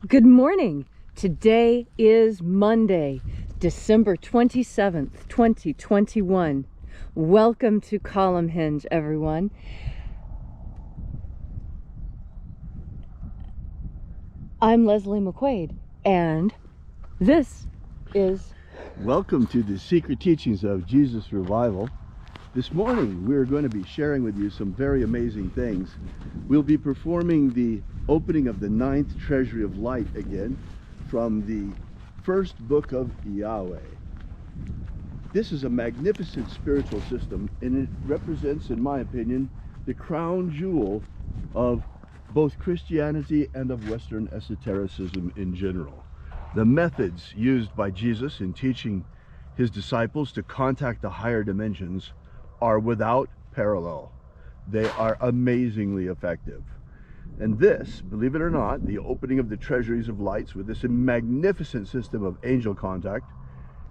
Good morning. Today is Monday, December 27th, 2021. Welcome to Columnhenge, everyone. I'm Leslie McQuade, and this is... Welcome to the Secret Teachings of Jesus Revival. This morning we're going to be sharing with you some very amazing things. We'll be performing the opening of the 9th Treasury of Light again from the first book of Yahweh. This is a magnificent spiritual system, and it represents, in my opinion, the crown jewel of both Christianity and of Western esotericism in general. The methods used by Jesus in teaching his disciples to contact the higher dimensions are without parallel. They are amazingly effective. And this, believe it or not, the opening of the Treasuries of Lights with this magnificent system of angel contact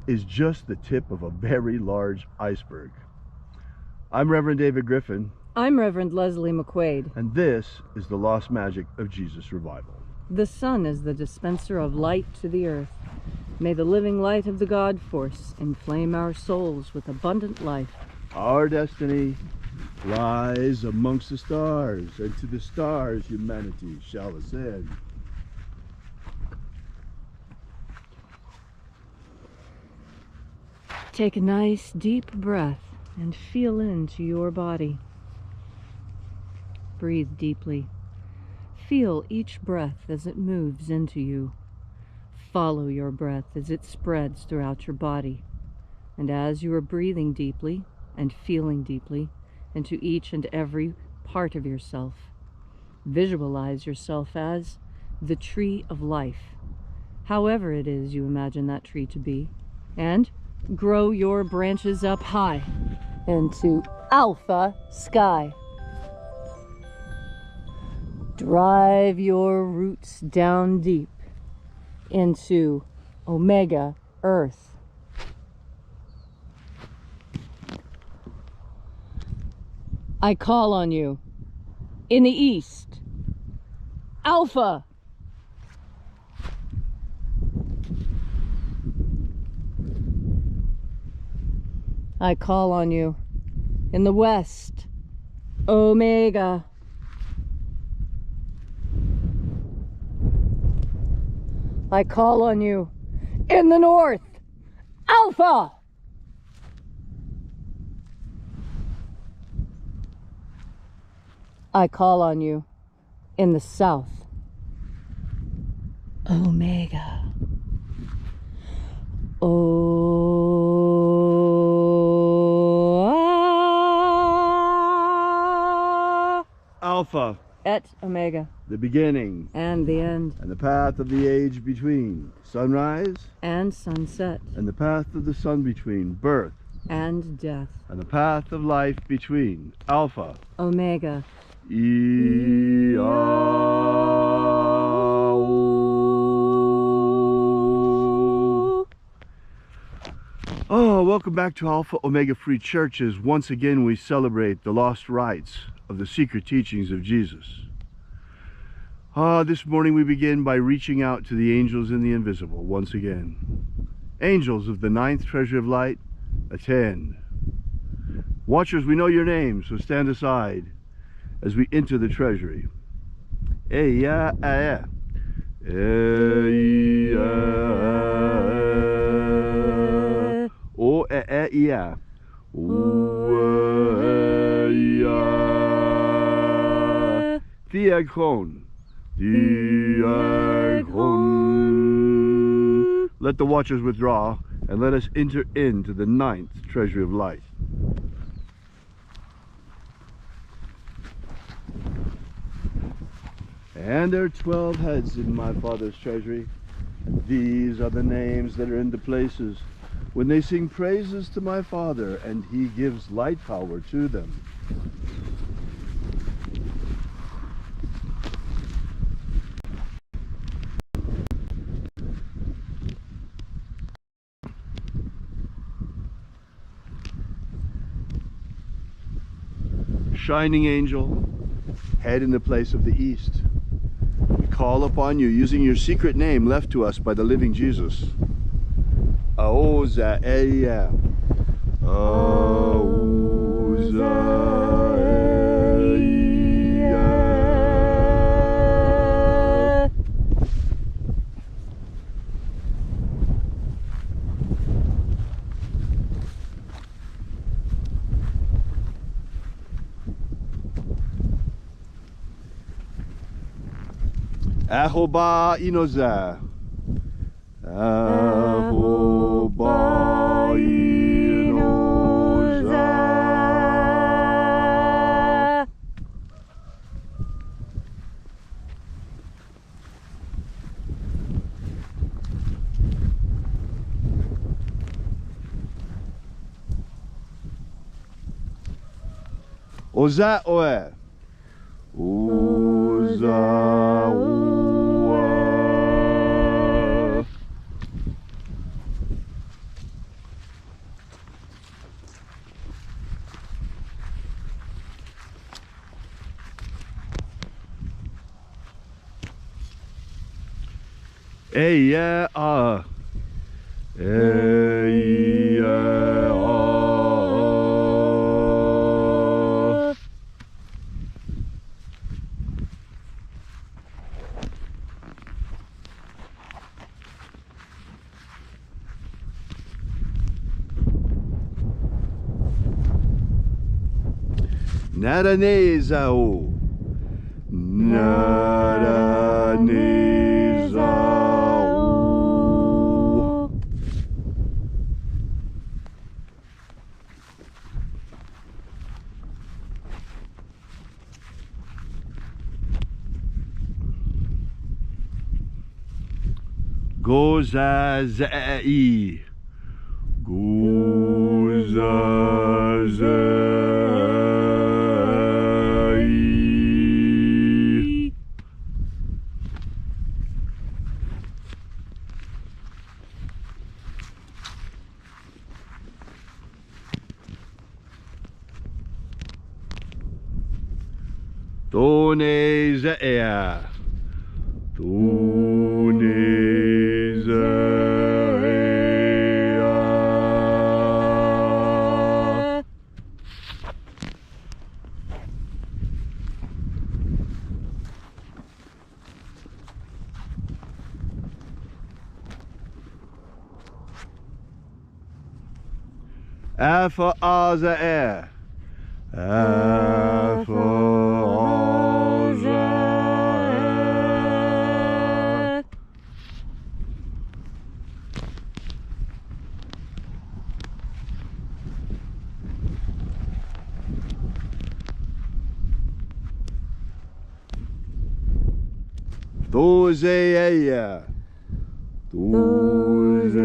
is just the tip of a very large iceberg. I'm Reverend David Griffin. I'm Reverend Leslie McQuade. And this is the Lost Magic of Jesus Revival. The sun is the dispenser of light to the earth. May the living light of the God Force inflame our souls with abundant life. Our destiny lies amongst the stars, and to the stars humanity shall ascend. Take a nice deep breath and feel into your body. Breathe deeply. Feel each breath as it moves into you. Follow your breath as it spreads throughout your body. And as you are breathing deeply and feeling deeply into each and every part of yourself, visualize yourself as the tree of life, however it is you imagine that tree to be, and grow your branches up high into Alpha Sky. Drive your roots down deep into Omega Earth. I call on you in the east, Alpha. I call on you in the west, Omega. I call on you in the north, Alpha. I call on you in the south, Omega. Alpha Et Omega. The beginning And the end. and the path of the age between sunrise And sunset. and the path of the sun between birth And death. and the path of life between Alpha Omega. Oh, welcome back to Alpha Omega Free Churches. Once again, we celebrate the lost rites of the secret teachings of Jesus. This morning we begin by reaching out to the angels in the invisible once again. Angels of the 9th Treasury of Light, attend. Watchers, we know your names, so stand aside as we enter the treasury. Let the watchers withdraw, and let us enter into the 9th Treasury of Light. And there are 12 heads in my Father's treasury, and these are the names that are in the places when they sing praises to my Father, and he gives light power to them. Shining angel, head in the place of the east. We call upon you using your secret name left to us by the living Jesus. Aozaeya. Ahoba inoza. Ahoba inoza. Oza oe. Oza oe. Eya ah. Eya ah. Naranezao. Naranezao. Gozazai. Gozazai. Tonezea. Alpha Ωmega. Alpha Ωmega. Dozeia. Dozeia.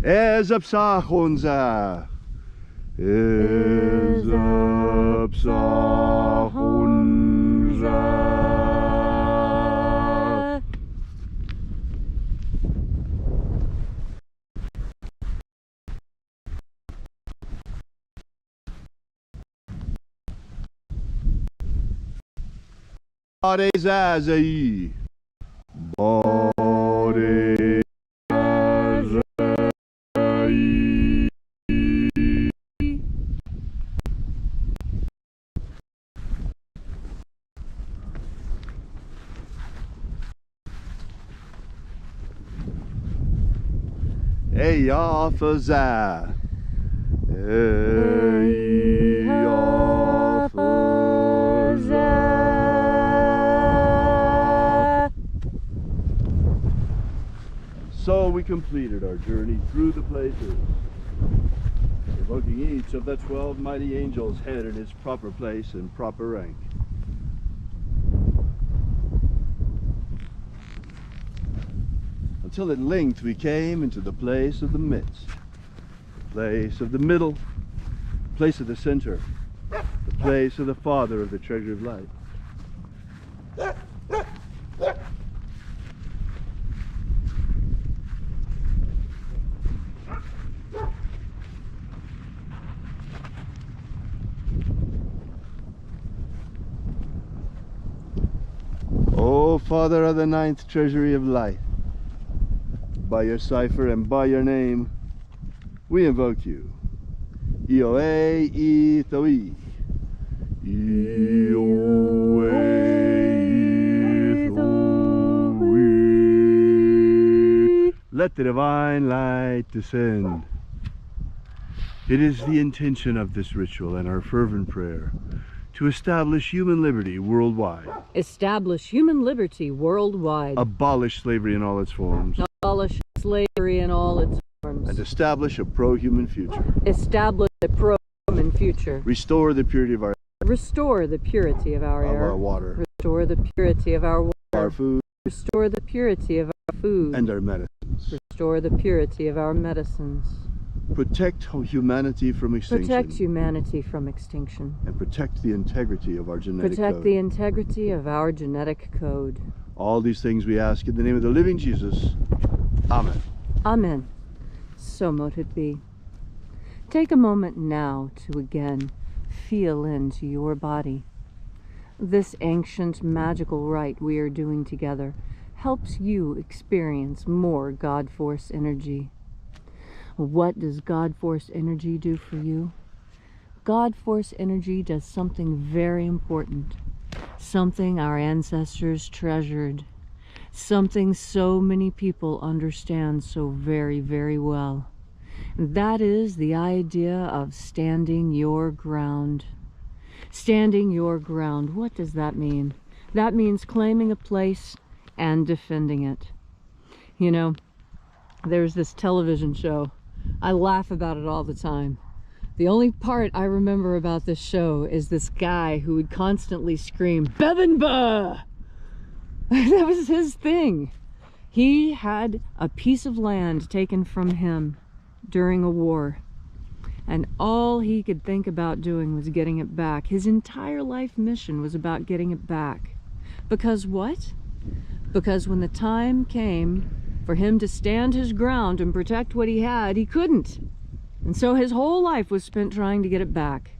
Ezapsahonza. Ezapsahonza. Barezazai. Barezazai. Eyafaza. Eyafaza. So we completed our journey through the places, evoking each of the 12 mighty angels' head in its proper place and proper rank. Until at length we came into the place of the midst, the place of the middle, the place of the center, the place of the Father of the Treasury of Light. O Father of the ninth Treasury of Light, by your cipher and by your name, we invoke you. Ioe Ithoi. Ioe Ithoi. Let the divine light descend. It is the intention of this ritual and our fervent prayer to establish human liberty worldwide. Establish human liberty worldwide. Abolish slavery in all its forms. Abolish slavery in all its forms. And establish a pro-human future. Establish a pro-human future. Restore the purity of our Restore the purity of our air. our water. Restore the purity of our water. Our food. Restore the purity of our food. And our medicines. Restore the purity of our medicines. Protect humanity from extinction. Protect humanity from extinction. And protect the integrity of our genetic Protect code. the integrity of our genetic code. All these things we ask in the name of the living Jesus. Amen. Amen. So mote it be. Take a moment now to again feel into your body. This ancient magical rite we are doing together helps you experience more God Force energy. What does God Force energy do for you? God Force energy does something very important, something our ancestors treasured, something so many people understand so very, very well. And that is the idea of standing your ground. Standing your ground, what does that mean? That means claiming a place and defending it. You know, there's this television show. I laugh about it all the time. The only part I remember about this show is this guy who would constantly scream, "Bebenba!" That was his thing. He had a piece of land taken from him during a war, and all he could think about doing was getting it back. His entire life mission was about getting it back. Because what? Because when the time came for him to stand his ground and protect what he had, he couldn't. And so his whole life was spent trying to get it back.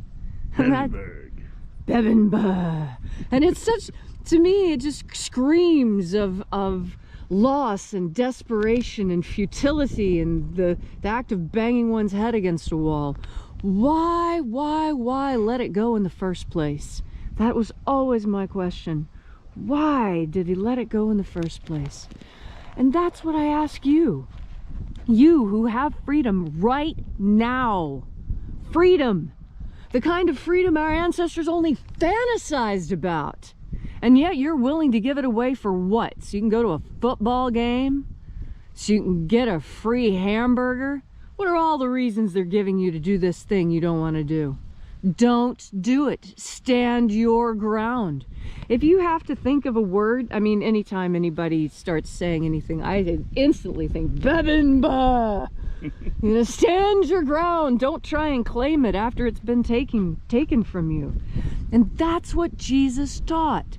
Bebenba. And it's such, to me, it just screams of loss and desperation and futility and the act of banging one's head against a wall. Why let it go in the first place? That was always my question. Why did he let it go in the first place? And that's what I ask you. You who have freedom right now. Freedom. The kind of freedom our ancestors only fantasized about. And yet you're willing to give it away for what? So you can go to a football game? So you can get a free hamburger? What are all the reasons they're giving you to do this thing you don't want to do? Don't do it. Stand your ground. If you have to think of a word, I mean, anytime anybody starts saying anything, I instantly think, Bebenba! You know, stand your ground. Don't try and claim it after it's been taken from you. And that's what Jesus taught.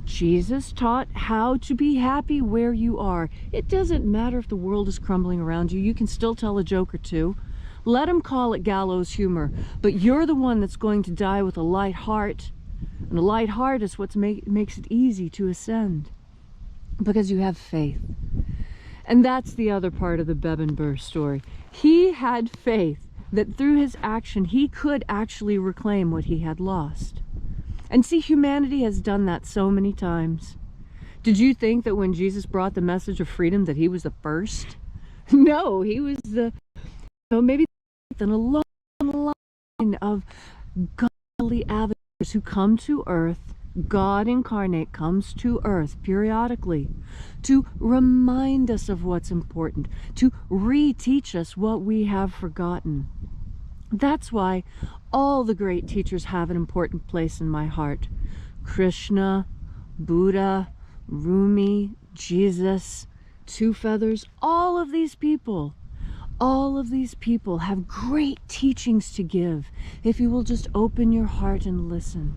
Jesus taught how to be happy where you are. It doesn't matter if the world is crumbling around you. You can still tell a joke or two. Let them call it gallows humor, but you're the one that's going to die with a light heart. And a light heart is what makes it easy to ascend, because you have faith. And that's the other part of the Bebenba story. He had faith that through his action he could actually reclaim what he had lost. And see, humanity has done that so many times. Did you think that when Jesus brought the message of freedom that he was the first? No, he was the, maybe in a long line of godly avatars who come to earth. God incarnate comes to earth periodically to remind us of what's important, to reteach us what we have forgotten. That's why all the great teachers have an important place in my heart. Krishna, Buddha, Rumi, Jesus, Two Feathers, all of these people have great teachings to give if you will just open your heart and listen.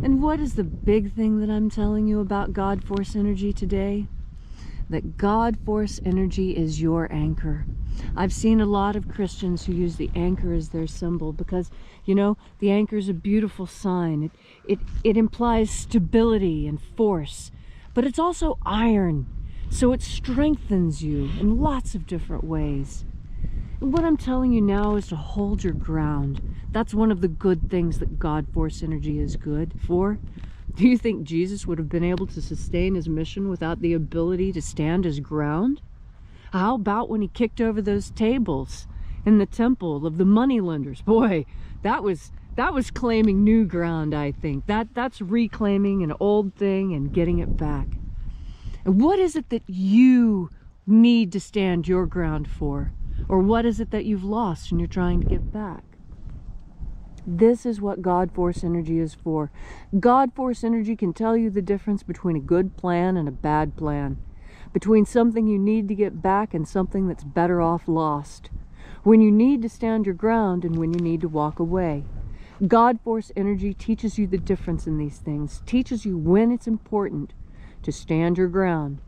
And what is the big thing that I'm telling you about God Force energy today? That God Force energy is your anchor. I've seen a lot of Christians who use the anchor as their symbol because, you know, the anchor is a beautiful sign. It implies stability and force. but it's also iron, so it strengthens you in lots of different ways. And what I'm telling you now is to hold your ground. That's one of the good things that God Force energy is good for. Do you think Jesus would have been able to sustain his mission without the ability to stand his ground? How about when he kicked over those tables in the temple of the moneylenders? Boy, that was claiming new ground, I think. That's reclaiming an old thing and getting it back. And what is it that you need to stand your ground for? Or what is it that you've lost and you're trying to get back? This is what God Force energy is for. God Force energy can tell you the difference between a good plan and a bad plan, between something you need to get back and something that's better off lost, when you need to stand your ground and when you need to walk away. God Force energy teaches you the difference in these things, teaches you when it's important to stand your ground,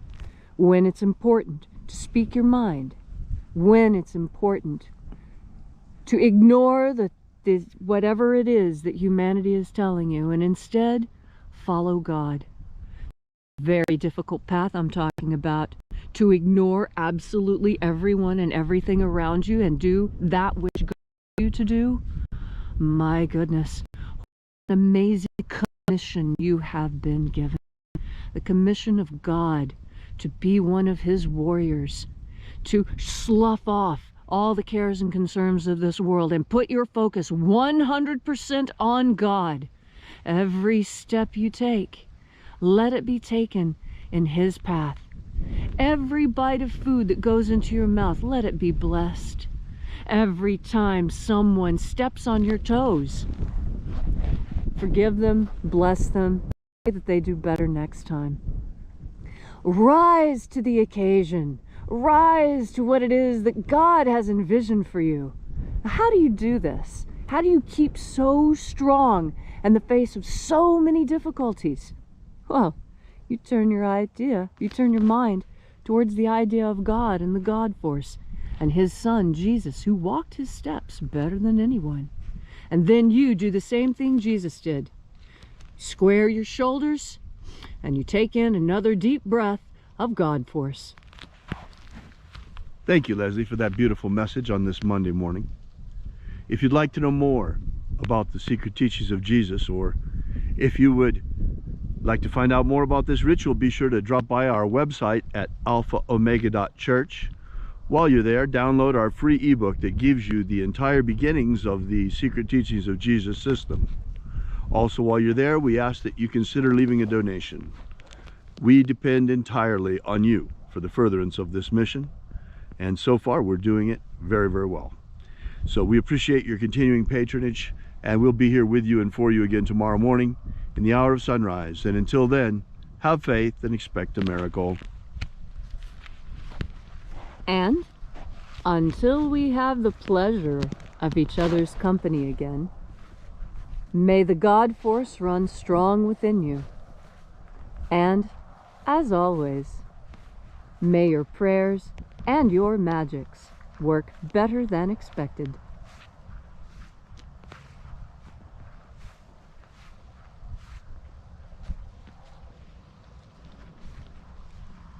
when it's important to speak your mind, when it's important to ignore whatever it is that humanity is telling you and instead follow God. Very difficult path I'm talking about, to ignore absolutely everyone and everything around you and do that which God wants you to do. My goodness, what an amazing commission you have been given. The commission of God to be one of his warriors, to slough off all the cares and concerns of this world and put your focus 100% on God. Every step you take, let it be taken in his path. Every bite of food that goes into your mouth, let it be blessed. Every time someone steps on your toes, forgive them, bless them, pray that they do better next time. Rise to the occasion. Rise to what it is that God has envisioned for you. How do you do this? How do you keep so strong in the face of so many difficulties? Well, you turn your mind towards the idea of God and the God Force and his son Jesus, who walked his steps better than anyone. And then you do the same thing Jesus did. Square your shoulders and you take in another deep breath of God Force. Thank you, Leslie, for that beautiful message on this Monday morning. If you'd like to know more about the secret teachings of Jesus, or if you would like to find out more about this ritual, be sure to drop by our website at alphaomega.church. While you're there, download our free ebook that gives you the entire beginnings of the secret teachings of Jesus system. Also, while you're there, we ask that you consider leaving a donation. We depend entirely on you for the furtherance of this mission. And so far, we're doing it very, very well. So we appreciate your continuing patronage, and we'll be here with you and for you again tomorrow morning in the hour of sunrise. And until then, have faith and expect a miracle. And until we have the pleasure of each other's company again, may the God Force run strong within you. And, as always, may your prayers and your magics work better than expected.